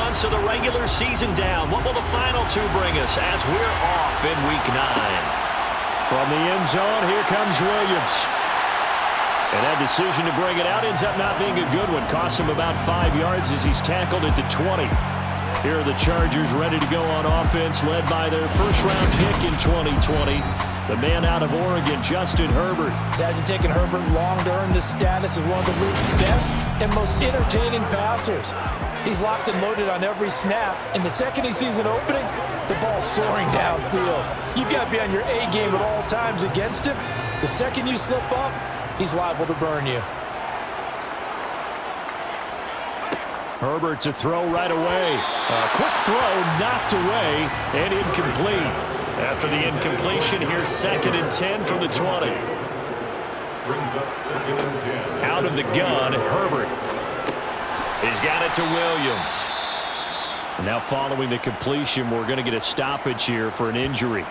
months of the regular season down. What will the final two bring us as we're off in Week 9? From the end zone, here comes Williams. And that decision to bring it out ends up not being a good one. Costs him about 5 yards as he's tackled at the 20. Here are the Chargers ready to go on offense, led by their first-round pick in 2020. The man out of Oregon, Justin Herbert. It hasn't taken Herbert long to earn this status as one of the league's best and most entertaining passers. He's locked and loaded on every snap, and the second he sees an opening, the ball's soaring downfield. You've got to be on your A game at all times against him. The second you slip up, he's liable to burn you. Herbert to throw right away. A quick throw knocked away and incomplete. After the incompletion, here's 2nd and 10 from the 20. Brings up 2nd and 10. Out of the gun, Herbert. He's got it to Williams. And now following the completion, we're going to get a stoppage here for an injury.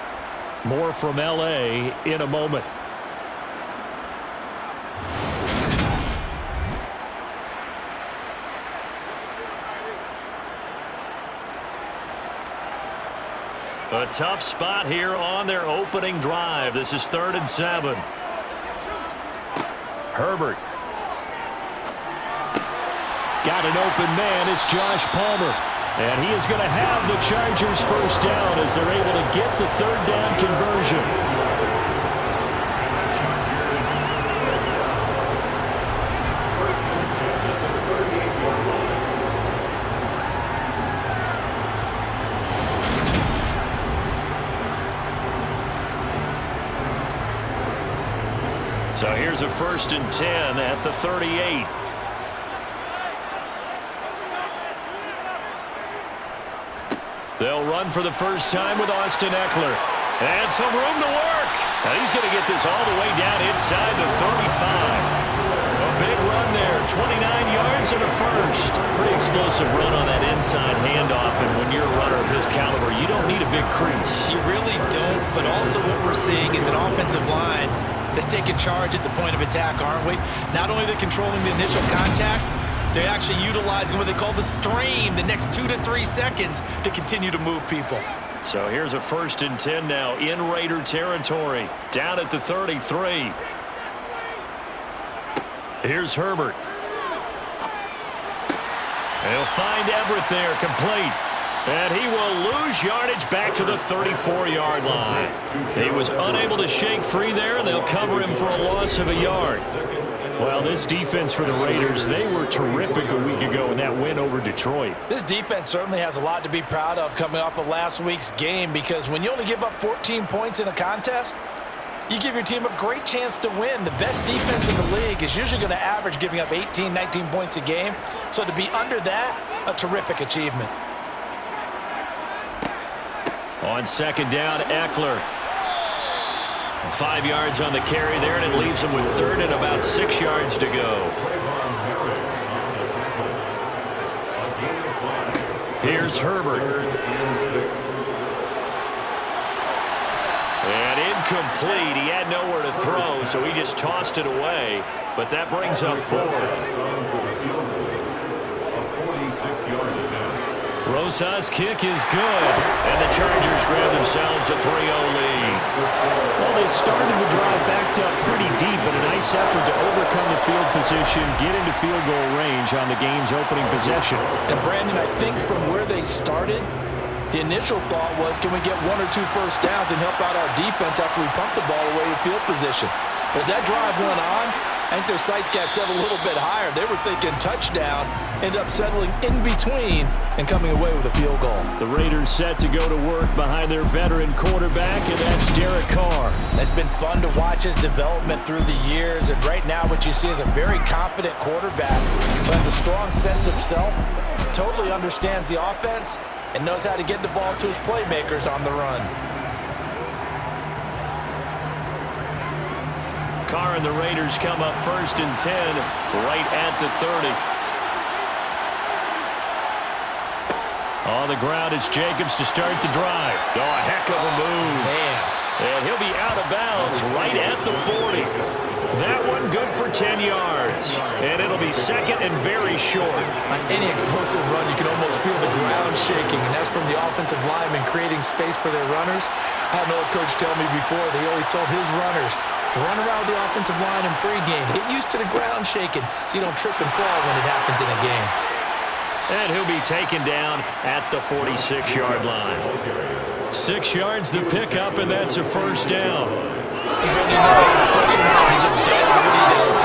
More from L.A. in a moment. A tough spot here on their opening drive. This is 3rd and 7. Herbert. Got an open man. It's Josh Palmer. And he is going to have the Chargers first down as they're able to get the 3rd down conversion. So here's a 1st and 10 at the 38. They'll run for the first time with Austin Eckler. And some room to work. Now he's going to get this all the way down inside the 35. A big run there, 29 yards and a first. Pretty explosive run on that inside handoff, and when you're a runner of his caliber, you don't need a big crease. You really don't, but also what we're seeing is an offensive line that's taking charge at the point of attack, aren't we? Not only are they controlling the initial contact, they're actually utilizing what they call the strain, the next 2 to 3 seconds, to continue to move people. So here's a 1st and 10 now in Raider territory, down at the 33. Here's Herbert. He'll find Everett there, complete. And he will lose yardage back to the 34-yard line. He was unable to shake free there, and they'll cover him for a loss of a yard. Well, this defense for the Raiders, they were terrific a week ago in that win over Detroit. This defense certainly has a lot to be proud of coming off of last week's game, because when you only give up 14 points in a contest, you give your team a great chance to win. The best defense in the league is usually going to average giving up 18, 19 points a game. So to be under that, a terrific achievement. On 2nd down, Eckler. 5 yards on the carry there, and it leaves him with 3rd and about 6 yards to go. Here's Herbert. And incomplete. He had nowhere to throw, so he just tossed it away. But that brings up 4th. Rosa's kick is good, and the Chargers grab themselves a 3-0 lead. Well, they started the drive backed up pretty deep, but a nice effort to overcome the field position, get into field goal range on the game's opening possession. And Brandon, I think from where they started, the initial thought was, can we get 1 or 2 first downs and help out our defense after we pump the ball away to field position? But as that drive went on, I think their sights got set a little bit higher. They were thinking touchdown, ended up settling in between and coming away with a field goal. The Raiders set to go to work behind their veteran quarterback, and that's Derek Carr. It's been fun to watch his development through the years, and right now what you see is a very confident quarterback who has a strong sense of self, totally understands the offense, and knows how to get the ball to his playmakers on the run. Carr and the Raiders come up 1st and 10 right at the 30. On the ground, it's Jacobs to start the drive. Oh, a heck of a move. Man, And he'll be out of bounds right at the 40. That one good for 10 yards. And it'll be second and very short. On any explosive run, you can almost feel the ground shaking, and that's from the offensive linemen creating space for their runners. I had an old coach tell me before, they always told his runners, run around the offensive line in pregame. Get used to the ground shaking so you don't trip and fall when it happens in a game. And he'll be taken down at the 46-yard line. 6 yards the pickup, and that's a first down. He just does what he does.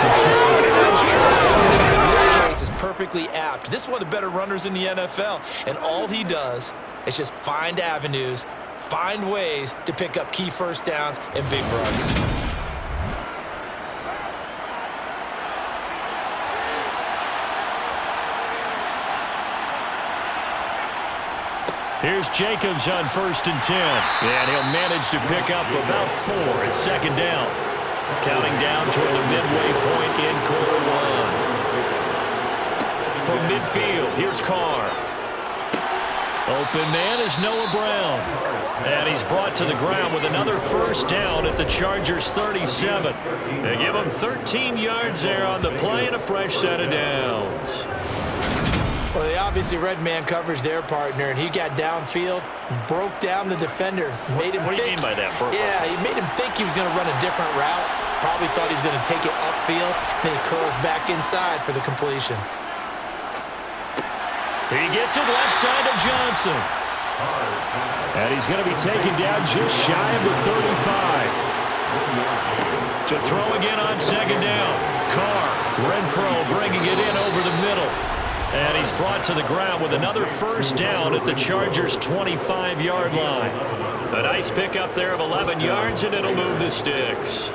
It sounds true, doesn't it? But in this case, it's perfectly apt. This is one of the better runners in the NFL, and all he does is just find avenues, find ways to pick up key first downs and big runs. Here's Jacobs on 1st and 10. And he'll manage to pick up about 4 at second down. Counting down toward the midway point in quarter one. From midfield, here's Carr. Open man is Noah Brown. And he's brought to the ground with another first down at the Chargers' 37. They give him 13 yards there on the play and a fresh set of downs. Well, they obviously read man coverage their partner, and he got downfield, broke down the defender, made him What do you mean by that, Burke? Yeah, he made him think he was going to run a different route. Probably thought he was going to take it upfield, then he curls back inside for the completion. He gets it left side to Johnson. And he's going to be taken down just shy of the 35. To throw again on second down. Carr, Renfro bringing it in over the middle. And he's brought to the ground with another first down at the Chargers' 25-yard line. A nice pickup there of 11 yards, and it'll move the sticks.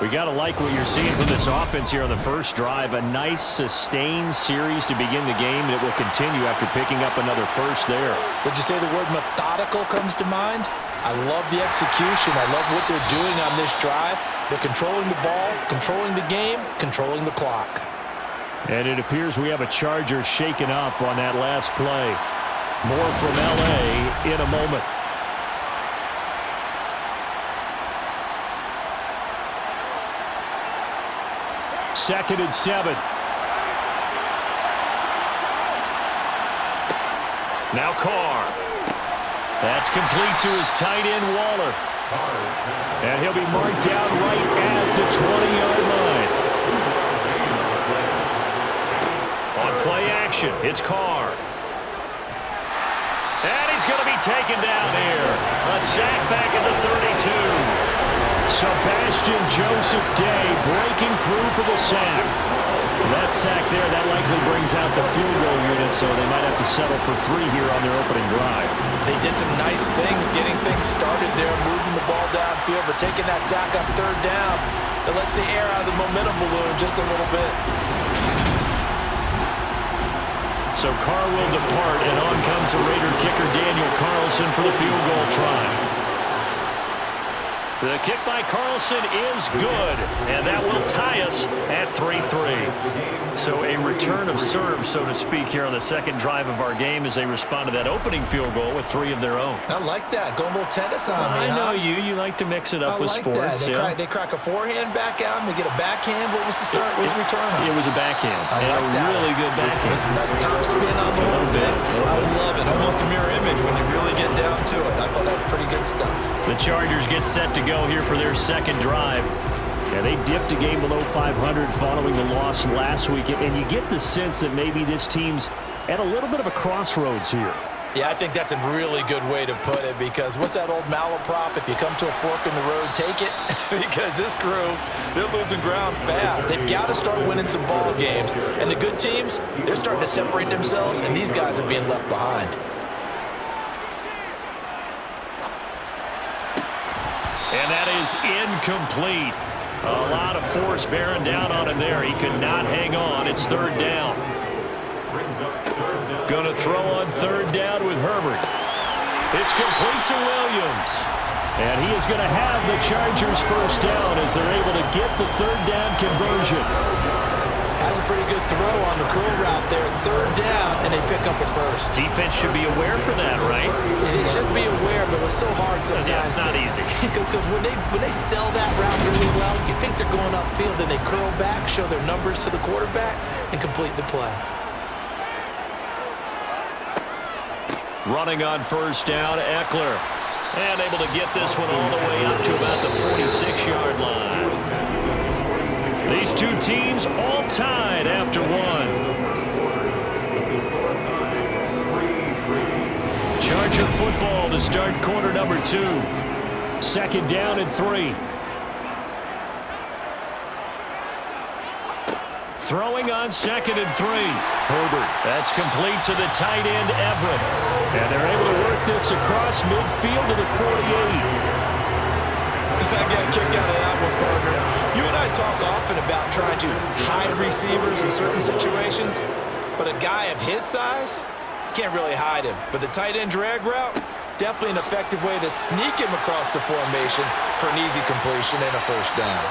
We got to like what you're seeing from this offense here on the first drive. A nice, sustained series to begin the game that will continue after picking up another first there. Would you say the word methodical comes to mind? I love the execution. I love what they're doing on this drive. They're controlling the ball, controlling the game, controlling the clock. And it appears we have a Charger shaken up on that last play. More from L.A. in a moment. Second and 7. Now Carr. That's complete to his tight end, Waller. And he'll be marked down right at the 20-yard line. On play action, it's Carr. And he's going to be taken down here. A sack back at the 32. Sebastian Joseph Day breaking through for the sack. That sack there, that likely brings out the field goal unit, so they might have to settle for 3 here on their opening drive. They did some nice things, getting things started there, moving the ball downfield, but taking that sack on third down, it lets the air out of the momentum balloon just a little bit. So Carr will depart, and on comes the Raider kicker Daniel Carlson for the field goal try. The kick by Carlson is good, and that will tie us at 3-3. So a return of serve, so to speak, here on the second drive of our game as they respond to that opening field goal with 3 of their own. I like that. Going a little tennis on me, I know you. You like to mix it up with like sports. That. They crack a forehand back out, and they get a backhand. What was the start? What was the return on? It was a backhand, and a that really good backhand. That's top spin on the whole bit. I love it. Almost a mirror image when you really get down to it. I thought that was pretty good stuff. The Chargers get set to go here for their second drive. Yeah, they dipped a game below 500 following the loss last week, and you get the sense that maybe this team's at a little bit of a crossroads here. Yeah, I think that's a really good way to put it, because what's that old malaprop? If you come to a fork in the road, take it. Because this crew, they're losing ground fast. They've got to start winning some ball games. And the good teams, they're starting to separate themselves, and these guys are being left behind. And that is incomplete. A lot of force bearing down on him there. He could not hang on. It's third down. Going to throw on third down with Herbert. It's complete to Williams. And he is going to have the Chargers first down as they're able to get the third down conversion. That's a pretty good throw on the curl route there. Third down, and they pick up a first. Defense should be aware for that, right? They should be aware, but it's so hard sometimes. Yeah, it's not easy. Because when they sell that route really well, you think they're going upfield, and they curl back, show their numbers to the quarterback, and complete the play. Running on first down, Eckler. And able to get this one all the way up to about the 46-yard line. These two teams all tied after one. Charger football to start quarter number 2. Second down and 3. Throwing on second and 3. Herbert. That's complete to the tight end, Everett. And they're able to work this across midfield to the 48. I got a kick out of that one, partner. You and I talk often about trying to hide receivers in certain situations, but a guy of his size, can't really hide him. But the tight end drag route, definitely an effective way to sneak him across the formation for an easy completion and a first down.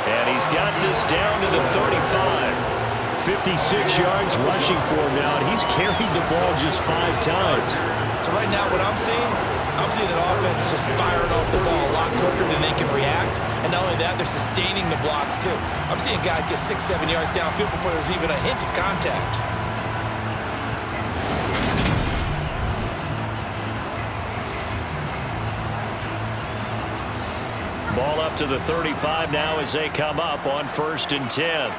And he's got this down to the 35. 56 yards rushing for him now, and he's carried the ball just 5 times. So right now what I'm seeing an offense just firing off the ball a lot quicker than they can react. And not only that, they're sustaining the blocks too. I'm seeing guys get 6-7 yards downfield before there's even a hint of contact. Ball up to the 35 now as they come up on first and 10.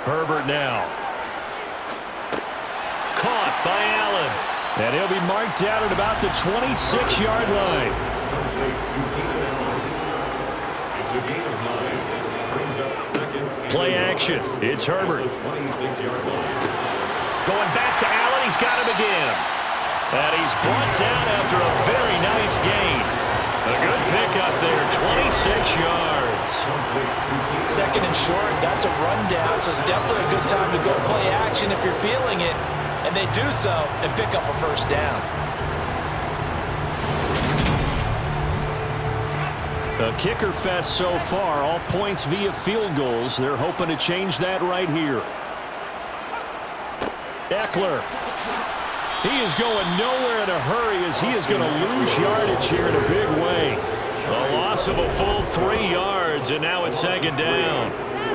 Herbert now. Caught by Allen. And he'll be marked down at about the 26-yard line. It's a gain of 9. Brings up second. Play action. It's Herbert. 26-yard line. Going back to Allen. He's got him again. And he's brought down after a very nice gain. A good pickup there. 26 yards. Second and short, that's a rundown, so it's definitely a good time to go play action if you're feeling it. And they do so and pick up a first down. A kicker fest so far, all points via field goals. They're hoping to change that right here. Eckler. He is going nowhere in a hurry as he is going to lose yardage here in a big way. A loss of a full 3 yards, and now it's second down.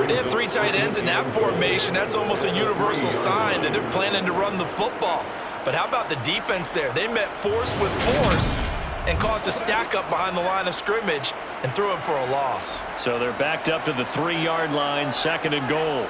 They have 3 tight ends in that formation. That's almost a universal sign that they're planning to run the football. But how about the defense there? They met force with force and caused a stack up behind the line of scrimmage and threw him for a loss. So they're backed up to the 3-yard line, second and goal.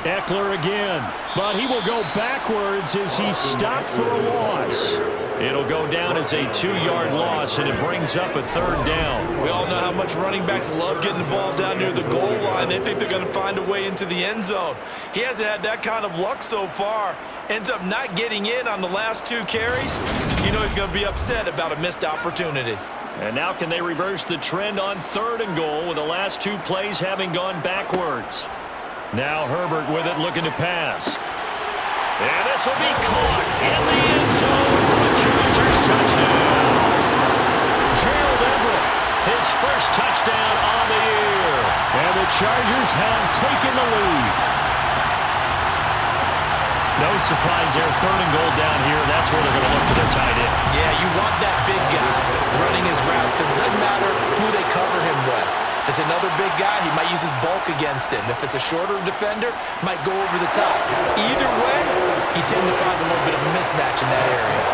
Eckler again, but he will go backwards as he stopped for a loss. It'll go down as a 2-yard loss, and it brings up a third down. We all know how much running backs love getting the ball down near the goal line. They think they're going to find a way into the end zone. He hasn't had that kind of luck so far. Ends up not getting in on the last 2 carries. You know he's going to be upset about a missed opportunity. And now can they reverse the trend on third and goal with the last 2 plays having gone backwards? Now Herbert with it, looking to pass. And this will be caught in the end zone for the Chargers touchdown. Gerald Everett, his first touchdown on the year. And the Chargers have taken the lead. No surprise there, third and goal down here. That's where they're going to look for their tight end. Yeah, you want that big guy running his routes because it doesn't matter who they cover him with. If it's another big guy, he might use his bulk against him. If it's a shorter defender, might go over the top. Either way, you tend to find a little bit of a mismatch in that area.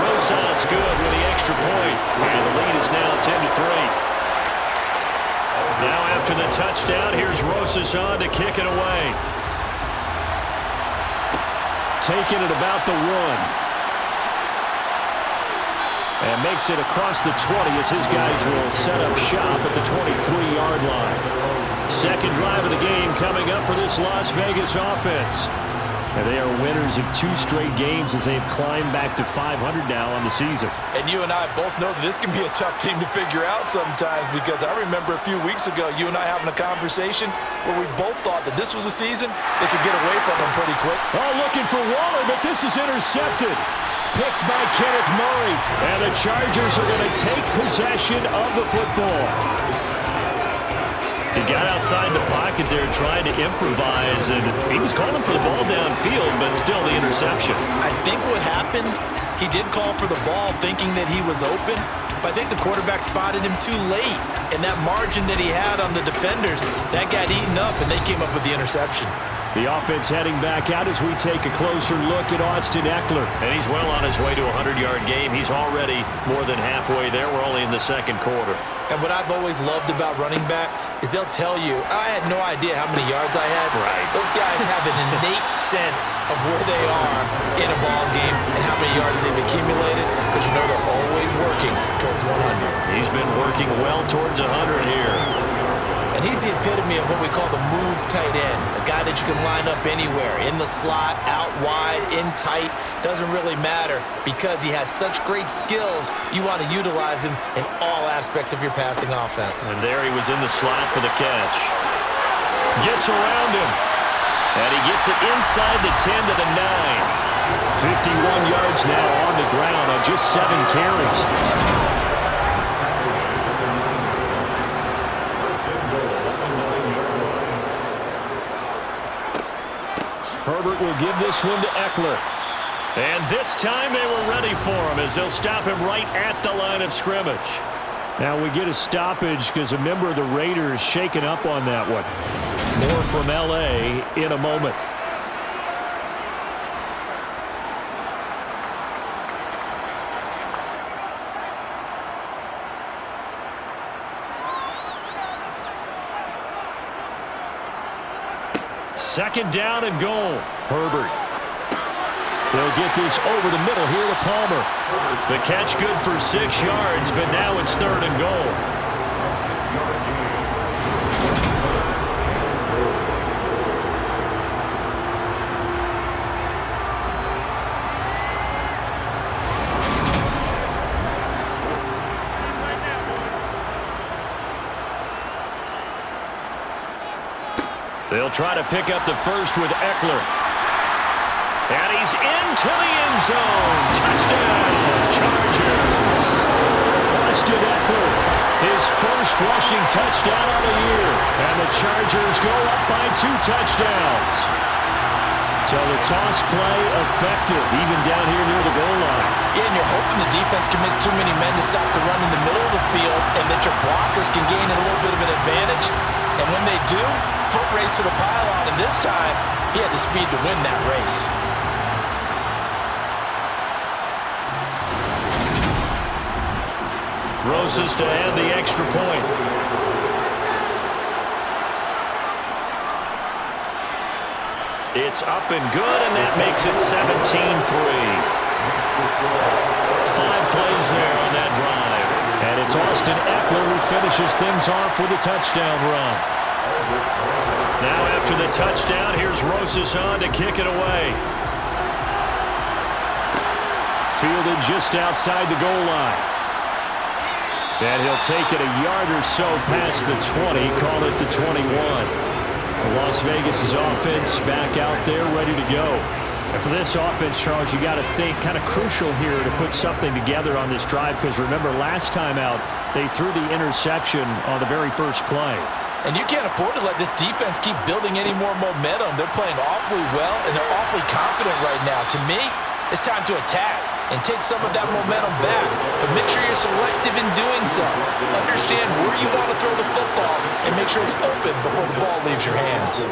Rosas good with the extra point. And the lead is now 10-3. Now after the touchdown, here's Rosas on to kick it away. Taking it about the 1. And makes it across the 20 as his guys will set up shop at the 23-yard line. Second drive of the game coming up for this Las Vegas offense. And they are winners of 2 straight games as they've climbed back to 500 now on the season. And you and I both know that this can be a tough team to figure out sometimes because I remember a few weeks ago you and I having a conversation where we both thought that this was a season they could get away from them pretty quick. Oh, looking for Waller, but this is intercepted. Picked by Kenneth Murray. And the Chargers are going to take possession of the football. He got outside the pocket there trying to improvise, and he was calling for the ball downfield, but still the interception. I think what happened, he did call for the ball thinking that he was open, but I think the quarterback spotted him too late, and that margin that he had on the defenders, that got eaten up, and they came up with the interception. The offense heading back out as we take a closer look at Austin Ekeler. And he's well on his way to a 100-yard game. He's already more than halfway there. We're only in the second quarter. And what I've always loved about running backs is they'll tell you, I had no idea how many yards I had. Right. Those guys have an innate sense of where they are in a ball game and how many yards they've accumulated, because you know they're always working towards 100. He's been working well towards 100 here. And he's the epitome of what we call the move tight end, a guy that you can line up anywhere, in the slot, out wide, in tight, doesn't really matter, because he has such great skills, you want to utilize him in all aspects of your passing offense. And there he was in the slot for the catch. Gets around him. And he gets it inside the 10 to the 9. 51 yards now on the ground on just 7 carries. Herbert will give this one to Ekeler. And this time they were ready for him as they'll stop him right at the line of scrimmage. Now we get a stoppage because a member of the Raiders shaken up on that one. More from L.A. in a moment. Second down and goal. Herbert. They'll get this over the middle here to Palmer. The catch good for 6 yards, but now it's third and goal. 6-yard gain. They'll try to pick up the first with Ekeler. And he's into the end zone. Touchdown, Chargers. Austin Ekeler, his first rushing touchdown of the year. And the Chargers go up by 2 touchdowns. So the toss play effective, even down here near the goal line. Yeah, and you're hoping the defense commits too many men to stop the run in the middle of the field and that your blockers can gain a little bit of an advantage. And when they do, foot race to the pylon, and this time, he had the speed to win that race. Roses to add the extra point. It's up and good, and that makes it 17-3. 5 plays there on that drive. And it's Austin Ekeler who finishes things off with a touchdown run. Now after the touchdown, here's Roses on to kick it away. Fielded just outside the goal line. And he'll take it a yard or so past the 20, call it the 21. Las Vegas' offense back out there ready to go. And for this offense, Charles, you got to think kind of crucial here to put something together on this drive, because remember last time out they threw the interception on the very first play. And you can't afford to let this defense keep building any more momentum. They're playing awfully well, and they're awfully confident right now. To me, it's time to attack and take some of that momentum back. But make sure you're selective in doing so. Understand where you want to throw the football and make sure it's open before the ball leaves your hands.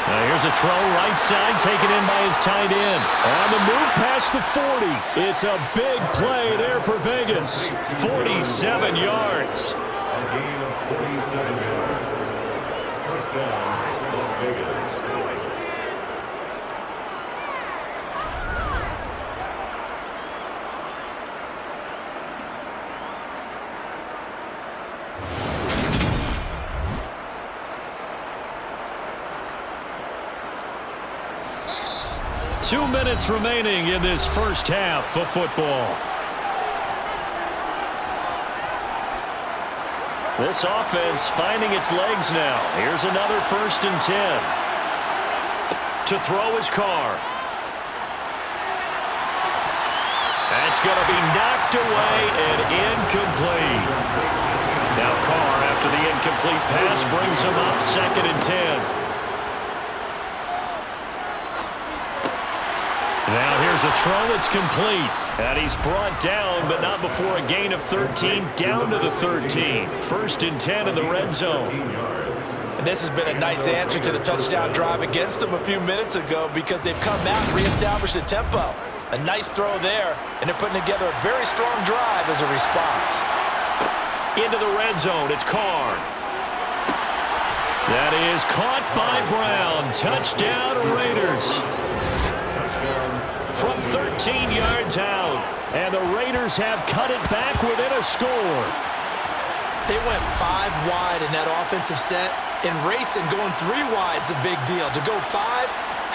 Now here's a throw right side, taken in by his tight end. On the move past the 40. It's a big play there for Vegas. 47 yards. A gain of 47 yards. First down, Las Vegas. Two minutes remaining in this first half of football. This offense finding its legs now. Here's another 1st and 10. To throw his car. That's going to be knocked away and incomplete. Now Carr, after the incomplete pass, brings him up 2nd and 10. Now here's a throw that's complete. And he's brought down, but not before a gain of 13, down to the 13. 1st and 10 in the red zone. And this has been a nice answer to the touchdown drive against them a few minutes ago because they've come out and reestablished the tempo. A nice throw there, and they're putting together a very strong drive as a response. Into the red zone, it's Carr. That is caught by Brown. Touchdown, Raiders. From 13 yards out. And the Raiders have cut it back within a score. They went 5 wide in that offensive set. In racing, going 3 wide's a big deal. To go 5,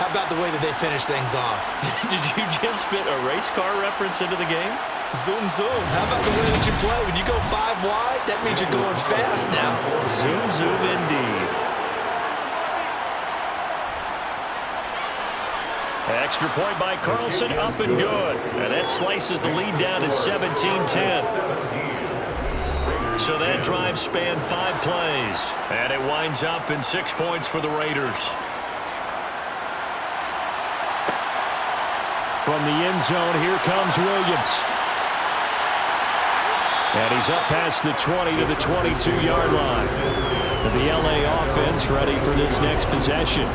how about the way that they finish things off? Did you just fit a race car reference into the game? Zoom, zoom. How about the way that you play? When you go 5 wide, that means you're going fast now. Zoom, zoom indeed. Extra point by Carlson, up and good. And that slices the lead down to 17-10. So that drive spanned 5 plays. And it winds up in 6 points for the Raiders. From the end zone, here comes Williams. And he's up past the 20 to the 22-yard line. And the LA offense ready for this next possession.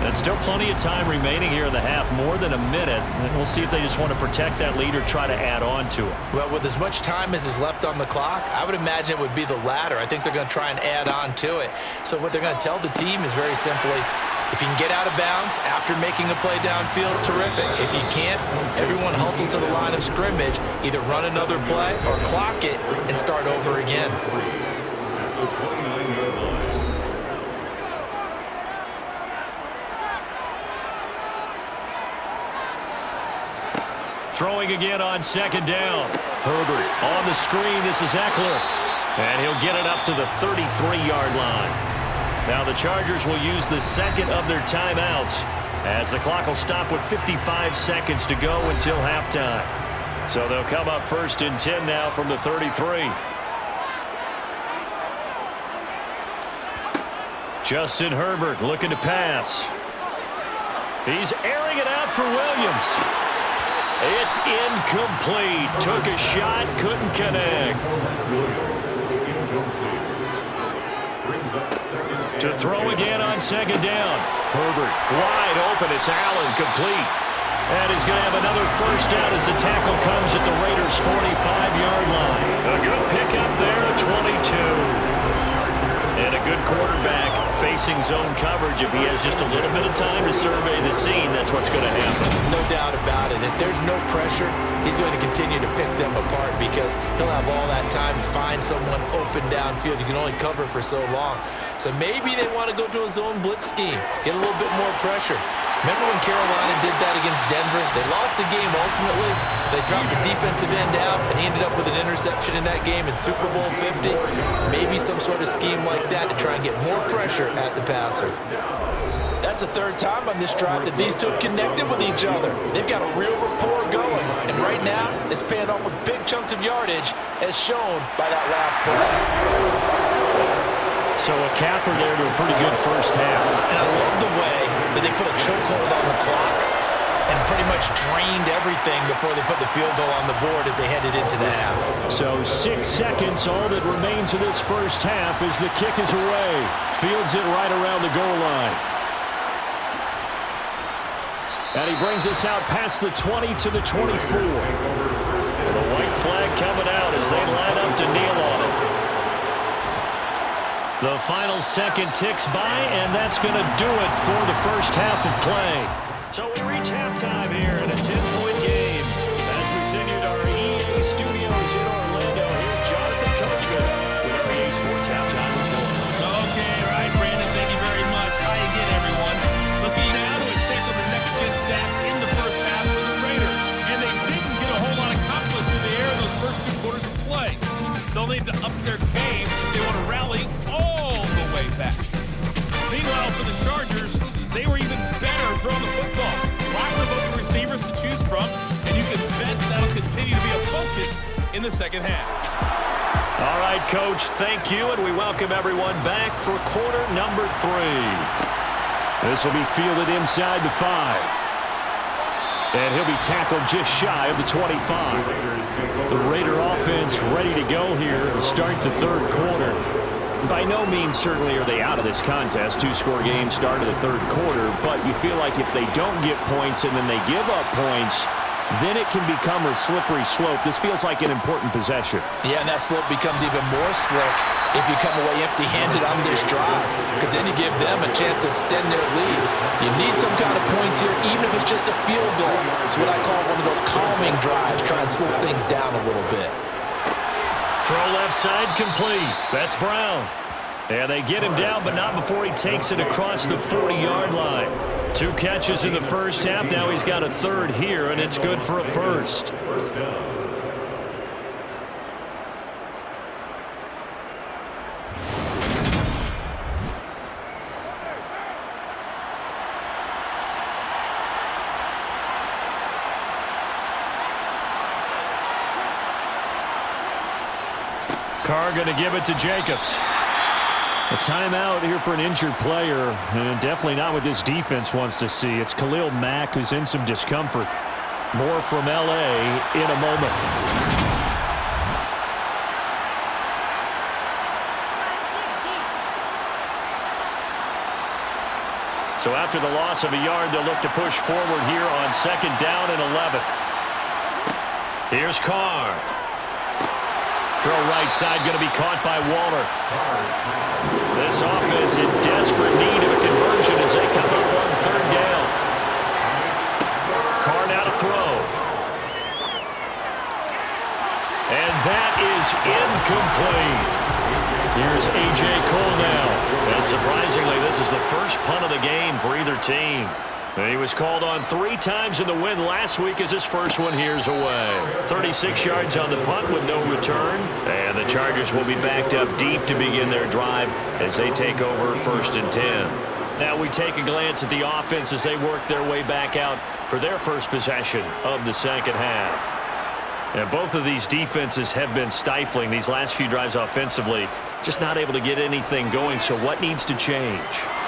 And still plenty of time remaining here in the half, more than a minute. And we'll see if they just want to protect that lead or try to add on to it. Well, with as much time as is left on the clock, I would imagine it would be the latter. I think they're going to try and add on to it. So what they're going to tell the team is very simply, if you can get out of bounds after making a play downfield, terrific. If you can't, everyone hustle to the line of scrimmage, either run another play or clock it and start over again. Throwing again on 2nd down. Herbert on the screen. This is Eckler. And he'll get it up to the 33-yard line. Now the Chargers will use the 2nd of their timeouts as the clock will stop with 55 seconds to go until halftime. So they'll come up 1st and 10 now from the 33. Justin Herbert looking to pass. He's airing it out for Williams. It's incomplete. Took a shot, couldn't connect. To throw again on 2nd down. Herbert wide open. It's Allen, complete. And he's going to have another 1st down as the tackle comes at the Raiders' 45-yard line. A good pickup there at 22. And a good quarterback facing zone coverage. If he has just a little bit of time to survey the scene, that's what's going to happen. No doubt about it. If there's no pressure, he's going to continue to pick them apart because he'll have all that time to find someone open downfield. You can only cover for so long. So maybe they want to go to a zone blitz scheme, get a little bit more pressure. Remember when Carolina did that against Denver? They lost the game ultimately. They dropped the defensive end out, and he ended up with an interception in that game in Super Bowl 50. Maybe some sort of scheme like that to try and get more pressure at the passer. That's the 3rd time on this drive that these two have connected with each other. They've got a real rapport going, and right now it's paying off with big chunks of yardage as shown by that last play. So a capper there to a pretty good 1st half. And I love the way that they put a chokehold on the clock and pretty much drained everything before they put the field goal on the board as they headed into the half. So 6 seconds, all that remains of this 1st half as the kick is away. Fields it right around the goal line. And he brings us out past the 20 to the 24. The white flag coming out as they line up to kneel on it. The final second ticks by, and that's going to do it for the 1st half of play. So we reach halftime here in a 10-point game. As we send you to our EA studios in Orlando, here's Jonathan Coachman with our EA Sports Halftime Report. Okay, right, Brandon, thank you very much. Hi again, everyone. Let's get down to a check on the next-gen stats in the 1st half for the Raiders. And they didn't get a whole lot accomplished through the air in those first 2 quarters of play. They'll need to up their game if they want to rally all the way back. Meanwhile, for the Chargers, they were even better throwing the football. Lots of open receivers to choose from, and you can bet that'll continue to be a focus in the 2nd half. All right, Coach, thank you, and we welcome everyone back for quarter number 3. This will be fielded inside the 5. And he'll be tackled just shy of the 25. The Raider offense ready to go here to start the third quarter. By no means certainly are they out of this contest. 2-score game start of the third quarter, but you feel like if they don't get points and then they give up points, then it can become a slippery slope. This feels like an important possession. Yeah, and that slope becomes even more slick if you come away empty-handed on this drive, because then you give them a chance to extend their lead. You need some kind of points here, even if it's just a field goal. It's what I call one of those calming drives, try and slow things down a little bit. Throw left side complete. That's Brown. And they get him down, but not before he takes it across the 40-yard line. 2 catches in the first half. Now he's got a third here, and it's good for a first. First down. Carr going to give it to Jacobs. A timeout here for an injured player, and definitely not what this defense wants to see. It's Khalil Mack who's in some discomfort. More from L.A. in a moment. So after the loss of a yard, they'll look to push forward here on 2nd down and 11. Here's Carr. Throw right side, going to be caught by Waller. This offense in desperate need of a conversion as they come up on 3rd down. Carr now to throw. And that is incomplete. Here's A.J. Cole now. And surprisingly, this is the first punt of the game for either team. And he was called on 3 times in the win last week as his first one here's away. 36 yards on the punt with no return. And the Chargers will be backed up deep to begin their drive as they take over 1st and 10. Now we take a glance at the offense as they work their way back out for their first possession of the second half. And both of these defenses have been stifling these last few drives offensively. Just not able to get anything going. So what needs to change?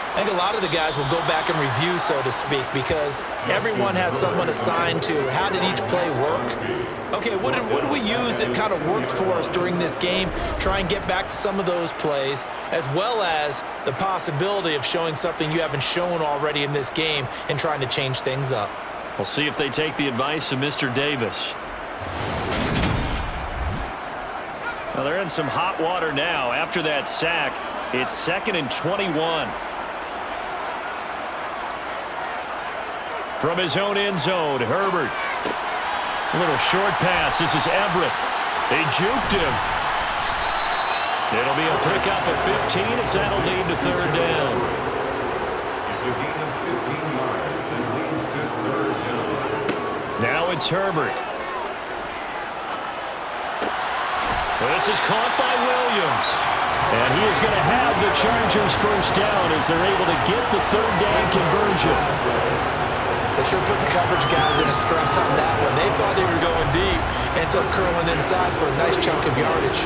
I think a lot of the guys will go back and review, so to speak, because everyone has someone assigned to how did each play work. Okay, what did we use that kind of worked for us during this game? Try and get back to some of those plays, as well as the possibility of showing something you haven't shown already in this game and trying to change things up. We'll see if they take the advice of Mr. Davis. Well, they're in some hot water now. After that sack, it's 2nd and 21. From his own end zone, Herbert. A little short pass. This is Everett. They juked him. It'll be a pickup of 15 as that'll lead to 3rd down. It's a gain of 15 yards and leads to 3rd down. Now it's Herbert. This is caught by Williams. And he is going to have the Chargers first down as they're able to get the 3rd down conversion. They sure put the coverage guys in a stress on that one. They thought they were going deep, ends up curling inside for a nice chunk of yardage.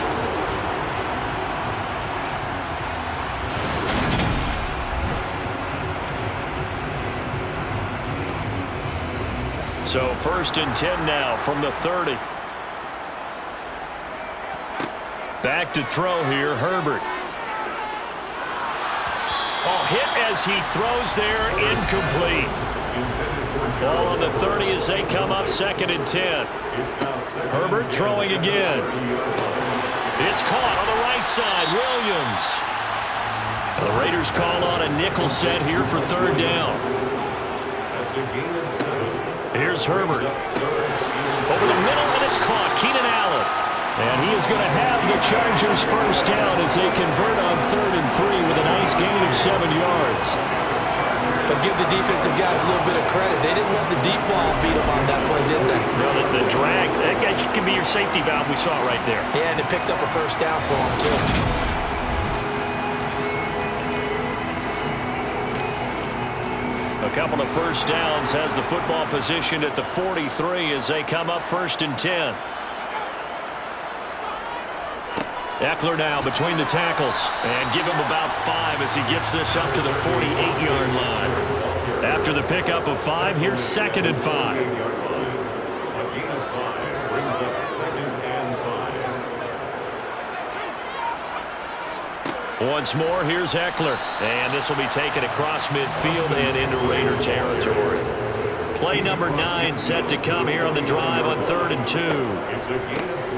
So 1st and 10 now from the 30. Back to throw here, Herbert. Oh, hit as he throws there, incomplete. Ball on the 30 as they come up 2nd and 10. Herbert throwing again. It's caught on the right side, Williams. The Raiders call on a nickel set here for 3rd down. That's a gain of 7. Here's Herbert. Over the middle, and it's caught. Keenan Allen. And he is going to have the Chargers first down as they convert on 3rd and 3 with a nice gain of 7 yards. But give the defensive guys a little bit of credit. They didn't let the deep ball beat them on that play, did they? No, the drag, that can be your safety valve. We saw it right there. Yeah, and it picked up a first down for them, too. A couple of first downs has the football positioned at the 43 as they come up 1st and 10. Eckler now between the tackles. And give him about 5 as he gets this up to the 48-yard line. After the pickup of 5, here's 2nd and 5. A gain of 5 brings up 2nd and 5. Once more, here's Eckler. And this will be taken across midfield and into Raider territory. Play number 9 set to come here on the drive on 3rd and 2.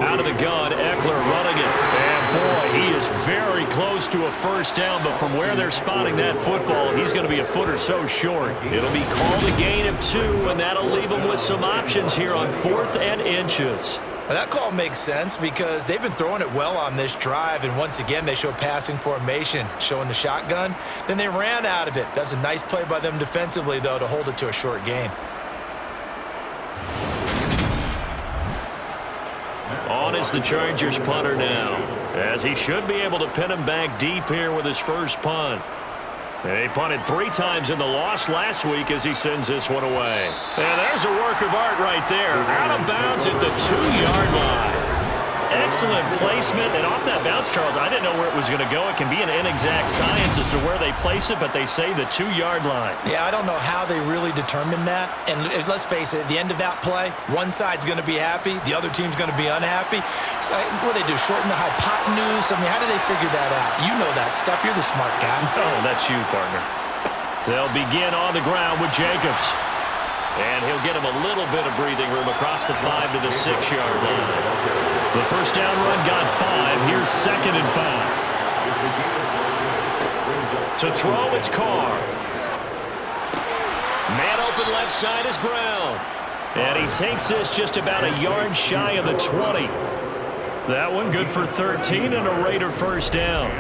Out of the gun, Eckler running it. And boy, he is very close to a first down, but from where they're spotting that football, he's going to be a foot or so short. It'll be called a gain of 2, and that'll leave him with some options here on 4th and inches. Well, that call makes sense because they've been throwing it well on this drive, and once again, they show passing formation, showing the shotgun. Then they ran out of it. That's a nice play by them defensively, though, to hold it to a short gain. On is the Chargers punter now, as he should be able to pin him back deep here with his first punt. And he punted 3 times in the loss last week as he sends this one away. And there's a work of art right there. Out of bounds at the 2-yard line. Excellent placement. And off that bounce, Charles, I didn't know where it was going to go. It can be an inexact science as to where they place it, but they say the 2-yard line. Yeah, I don't know how they really determined that. And let's face it, at the end of that play, one side's going to be happy, the other team's going to be unhappy. So what do they do, shorten the hypotenuse? I mean, how do they figure that out? You know that stuff. You're the smart guy. Oh, that's you, partner. They'll begin on the ground with Jacobs. And he'll get him a little bit of breathing room across the 5 to the 6-yard line. The first down run got 5. Here's 2nd and 5. To throw, it's Carr. Man open left side is Brown. And he takes this just about a yard shy of the 20. That one good for 13 and a Raider first down.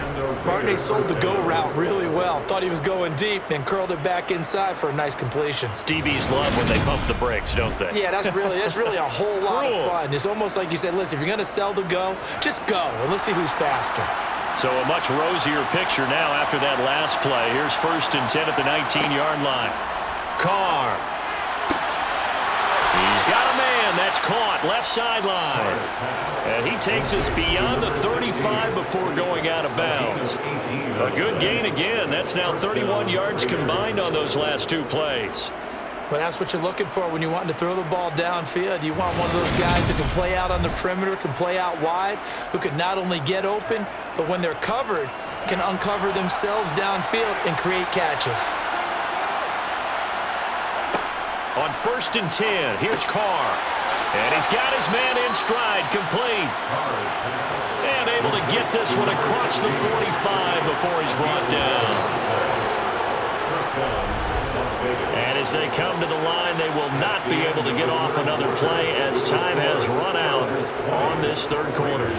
Barney sold the go route really well. Thought he was going deep, then curled it back inside for a nice completion. DBs love when they pump the brakes, don't they? Yeah, that's really a whole lot of fun. It's almost like you said, listen, if you're going to sell the go, just go, and let's see who's faster. So a much rosier picture now after that last play. Here's 1st and 10 at the 19-yard line. Carr. He's got a man. That's caught. Left sideline. And he takes us beyond the 35 before going out of bounds. A good gain again. That's now 31 yards combined on those last 2 plays. Well, that's what you're looking for when you're wanting to throw the ball downfield. You want one of those guys who can play out on the perimeter, can play out wide, who can not only get open, but when they're covered, can uncover themselves downfield and create catches. On 1st and 10, here's Carr. And he's got his man in stride, complete. And able to get this one across the 45 before he's brought down. And as they come to the line, they will not be able to get off another play as time has run out on this 3rd quarter.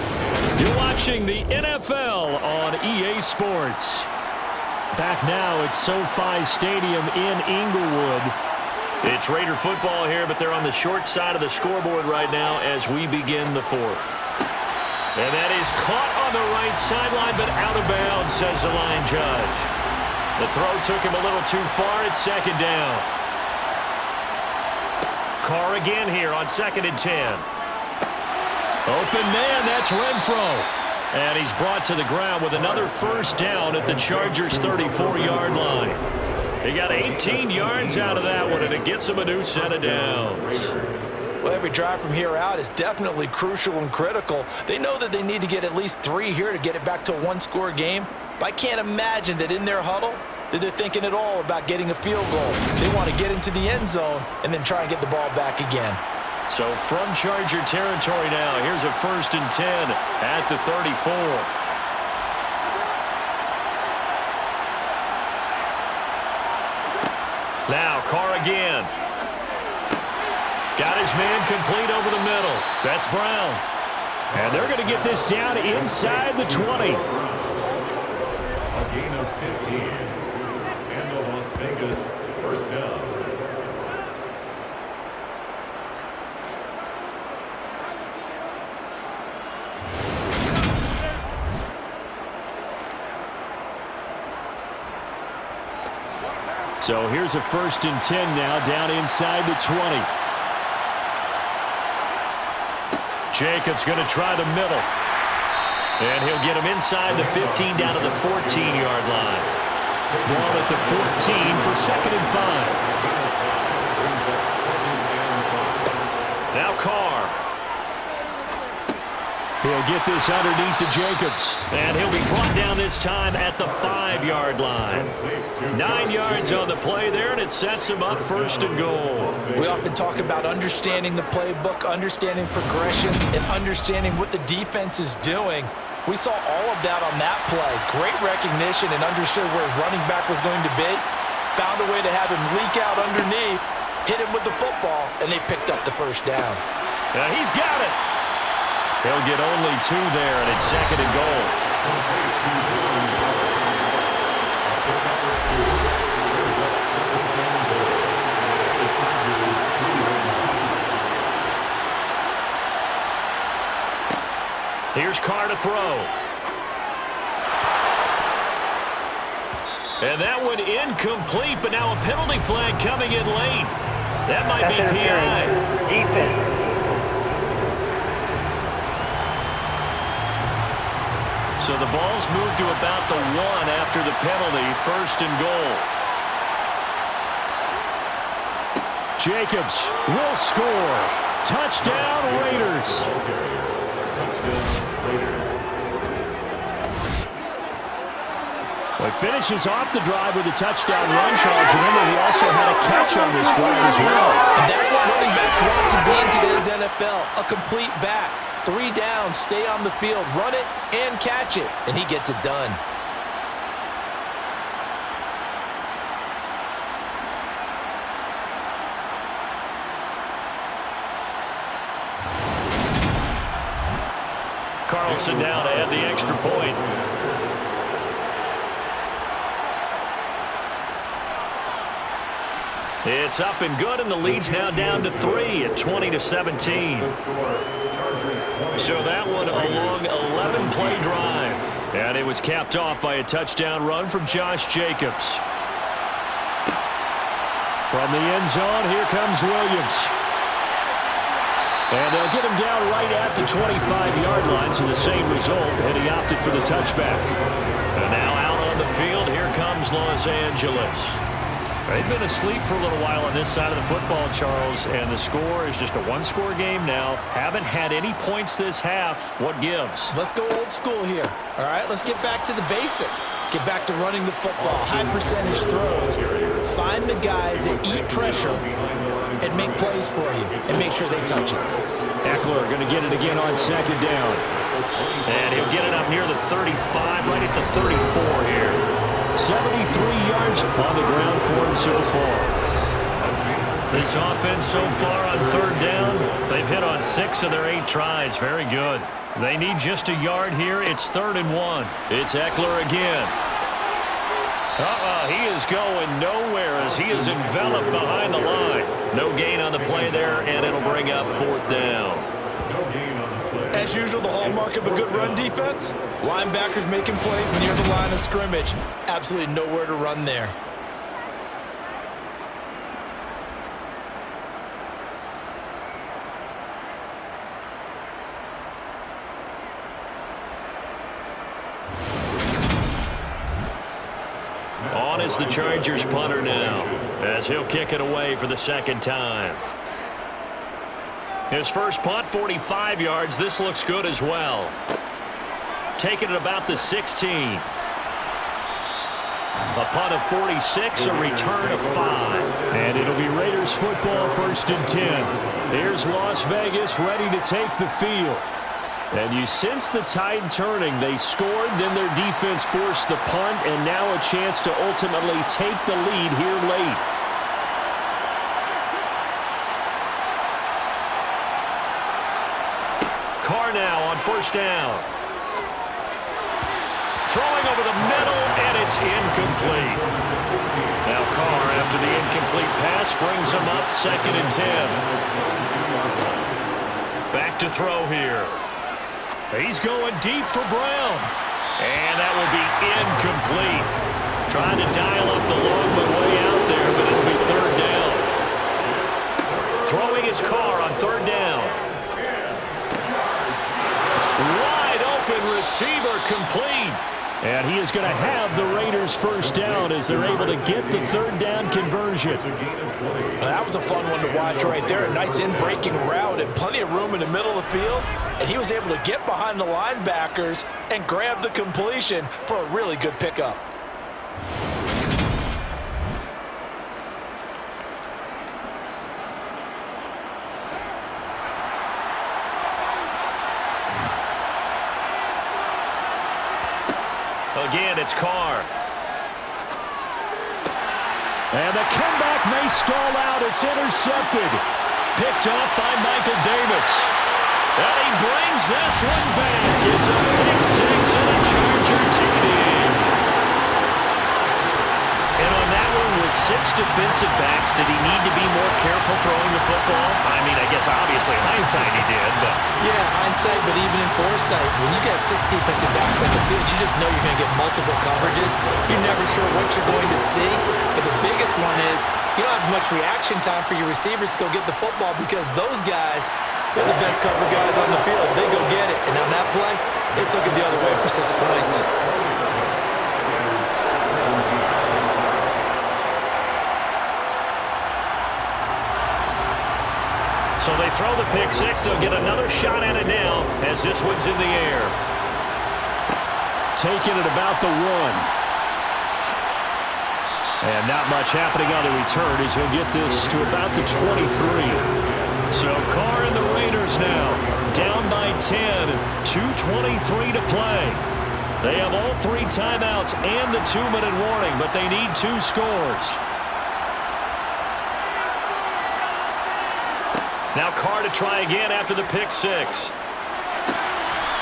You're watching the NFL on EA Sports. Back now at SoFi Stadium in Inglewood. It's Raider football here, but they're on the short side of the scoreboard right now as we begin the 4th. And that is caught on the right sideline, but out of bounds, says the line judge. The throw took him a little too far. It's 2nd down. Carr again here on 2nd and 10. Open man, that's Renfro. And he's brought to the ground with another first down at the Chargers' 34-yard line. He got 18 yards out of that one, and it gets him a new set of downs. Well, every drive from here out is definitely crucial and critical. They know that they need to get at least 3 here to get it back to a 1-score game. But I can't imagine that in their huddle that they're thinking at all about getting a field goal. They want to get into the end zone and then try and get the ball back again. So from Charger territory now, here's a 1st and 10 at the 34. Now Carr again. Got his man complete over the middle. That's Brown. And they're going to get this down inside the 20. A gain of 15. And the Las Vegas first down. So here's a 1st and 10 now down inside the 20. Jacobs going to try the middle. And he'll get him inside the 15 down to the 14-yard line. Ball at the 14 for 2nd and 5. Now Carr. He'll get this underneath to Jacobs. And he'll be brought down this time at the 5-yard line. 9 yards on the play there, and it sets him up 1st and goal. We often talk about understanding the playbook, understanding progressions, and understanding what the defense is doing. We saw all of that on that play. Great recognition and understood where his running back was going to be. Found a way to have him leak out underneath, hit him with the football, and they picked up the 1st down. He's got it. He'll get only 2 there, and it's 2nd and goal. Here's Carr to throw. And that one incomplete, but now a penalty flag coming in late. That might be PI. Defense. So the ball's moved to about the 1 after the penalty, 1st and goal. Jacobs will score. Touchdown, Raiders. Well, he finishes off the drive with a touchdown run, Charles. Remember, he also had a catch on this drive as well. And that's what running backs want to be in today's NFL, a complete back. 3 down, stay on the field, run it, and catch it. And he gets it done. Carlson now to add the extra point. It's up and good, and the lead's now down to 3 at 20-17. So that one a long 11-play drive. And it was capped off by a touchdown run from Josh Jacobs. From the end zone, here comes Williams. And they'll get him down right at the 25-yard line, so the same result, and he opted for the touchback. And now out on the field, here comes Los Angeles. They've been asleep for a little while on this side of the football, Charles, and the score is just a 1-score game now. Haven't had any points this half. What gives? Let's go old school here. All right, let's get back to the basics. Get back to running the football, high percentage throws. Find the guys that eat pressure and make plays for you and make sure they touch it. Eckler going to get it again on 2nd down. And he'll get it up near the 35, right at the 34 here. 73 yards on the ground for him so far. This offense so far on 3rd down, they've hit on 6 of their 8 tries. Very good. They need just a yard here. It's 3rd and 1. It's Eckler again. He is going nowhere as he is enveloped behind the line. No gain on the play there, and it'll bring up 4th down. As usual, the hallmark of a good run defense, linebackers making plays near the line of scrimmage. Absolutely nowhere to run there. On is the Chargers punter now, as he'll kick it away for the 2nd time. His first punt, 45 yards. This looks good as well. Taking it about the 16. A punt of 46, a return of 5. And it'll be Raiders football, 1st and 10. Here's Las Vegas ready to take the field. And you sense the tide turning. They scored, then their defense forced the punt, and now a chance to ultimately take the lead here late. Carr now on 1st down. Throwing over the middle, and it's incomplete. Now Carr, after the incomplete pass, brings him up 2nd and 10. Back to throw here. He's going deep for Brown. And that will be incomplete. Trying to dial up the long way out there, but it'll be 3rd down. Throwing his Carr on 3rd down. Wide open receiver. receiver, complete. And he is going to have the Raiders first down as they're able to get the third down conversion. That was a fun one to watch right there. A nice in-breaking route and plenty of room in the middle of the field. And he was able to get behind the linebackers and grab the completion for a really good pickup. Again, it's Carr. And the comeback may stall out. It's intercepted. Picked off by Michael Davis. And he brings this one back. It's a pick six and a Charger TD. And on that one, with 6 defensive backs, did he need to be more careful throwing the football? I mean, I guess obviously in hindsight he did, but... Yeah, hindsight, but even in foresight, when you got 6 defensive backs on the field, you just know you're going to get multiple coverages. You're never sure what you're going to see. But the biggest one is you don't have much reaction time for your receivers to go get the football because those guys, they're the best cover guys on the field. They go get it. And on that play, they took it the other way for 6 points. So they throw the pick six. They'll get another shot at it now as this one's in the air. Taking it about the 1. And not much happening on the return as he'll get this to about the 23. So Carr and the Raiders now down by 10. 2:23 to play. They have all 3 timeouts and the 2-minute warning, but they need 2 scores. Now Carr to try again after the pick six.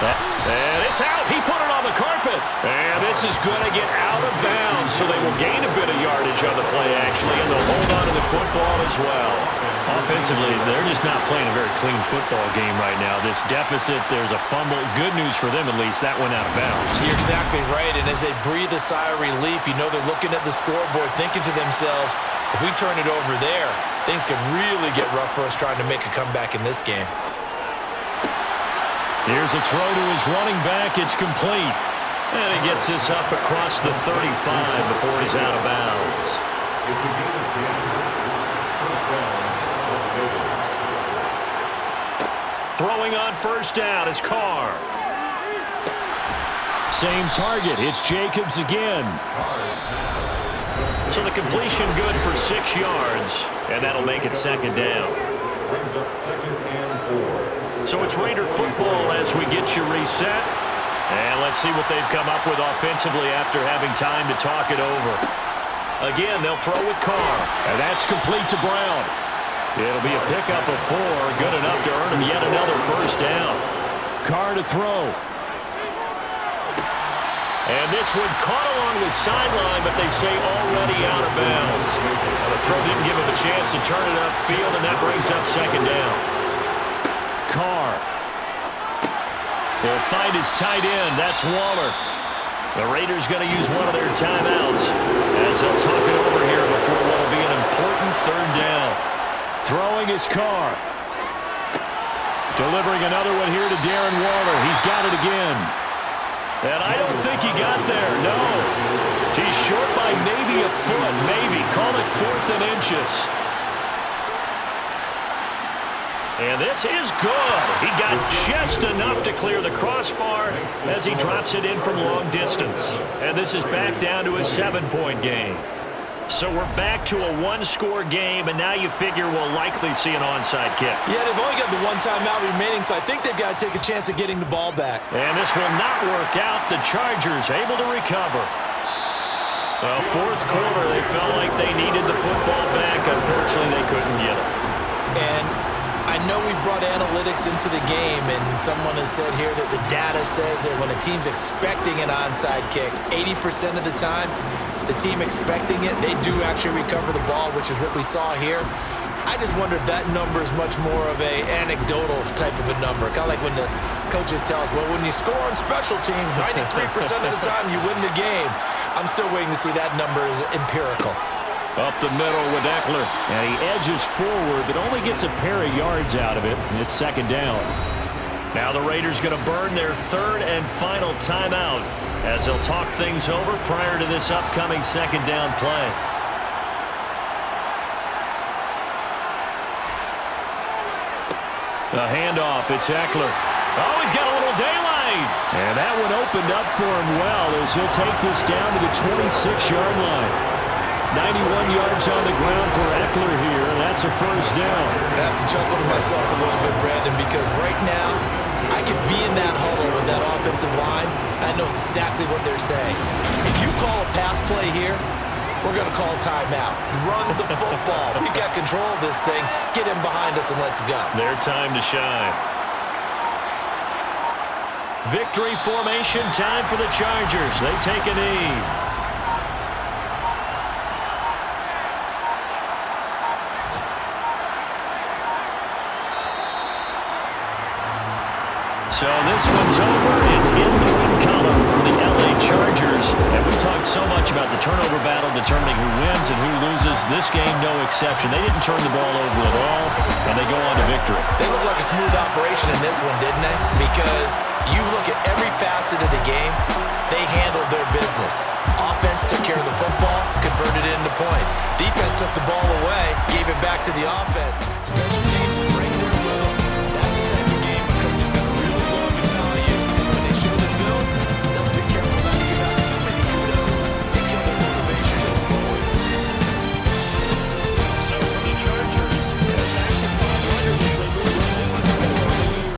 And it's out. He put it on the carpet. And this is going to get out of bounds, so they will gain a bit of yardage on the play, actually, and they'll hold on to the football as well. Offensively, they're just not playing a very clean football game right now. This deficit, there's a fumble. Good news for them, at least. That went out of bounds. You're exactly right, and as they breathe a sigh of relief, you know they're looking at the scoreboard, thinking to themselves, if we turn it over there, things could really get rough for us trying to make a comeback in this game. Here's a throw to his running back. It's complete. And he gets this up across the 35 before he's out of bounds. It's a gain of 10. First down, Las Vegas. Throwing on first down is Carr. Same target. It's Jacobs again. So the completion good for 6 yards, and that'll make it second down. Brings up 2nd and 4. So it's Raider football as we get you reset. And let's see what they've come up with offensively after having time to talk it over. Again, they'll throw with Carr. And that's complete to Brown. It'll be a pickup of 4, good enough to earn him yet another first down. Carr to throw. And this one caught along the sideline, but they say already out of bounds. Now the throw didn't give him a chance to turn it upfield, and that brings up second down. Carr. He'll find his tight end. That's Waller. The Raiders going to use one of their timeouts as they'll talk it over here before what will be an important third down. Throwing his Carr. Delivering another one here to Darren Waller. He's got it again. And I don't think he got there, no. He's short by maybe a foot, maybe. Call it 4th and inches. And this is good. He got just enough to clear the crossbar as he drops it in from long distance. And this is back down to a 7-point game. So we're back to a 1-score game, and now you figure we'll likely see an onside kick. Yeah, they've only got the 1 timeout remaining, so I think they've got to take a chance at getting the ball back. And this will not work out. The Chargers able to recover. Well, 4th quarter, they felt like they needed the football back. Unfortunately, they couldn't get it. And I know we've brought analytics into the game, and someone has said here that the data says that when a team's expecting an onside kick, 80% of the time, the team expecting it, they do actually recover the ball, which is what we saw here. I just wonder if that number is much more of a anecdotal type of a number. Kind of like when the coaches tell us, well, when you score on special teams, 93% of the time you win the game. I'm still waiting to see that number is empirical. Up the middle with Eckler. And he edges forward, but only gets a pair of yards out of it. It's second down. Now the Raiders going to burn their third and final timeout as they'll talk things over prior to this upcoming second down play. The handoff, it's Eckler. Oh, he's got a little daylight. And that one opened up for him well as he'll take this down to the 26-yard line. 91 yards on the ground for Eckler here, and that's a first down. I have to chuckle to myself a little bit, Brandon, because right now I could be in that huddle with that offensive line. I know exactly what they're saying. If you call a pass play here, we're going to call timeout. Run the football. We've got control of this thing. Get him behind us and let's go. Their time to shine. Victory formation time for the Chargers. They take a knee. So this one's over. It's in the win column for the LA Chargers. And we talked so much about the turnover battle determining who wins and who loses. This game, no exception. They didn't turn the ball over at all, and they go on to victory. They look like a smooth operation in this one, didn't they? Because you look at every facet of the game, they handled their business. Offense took care of the football, converted it into points. Defense took the ball away, gave it back to the offense.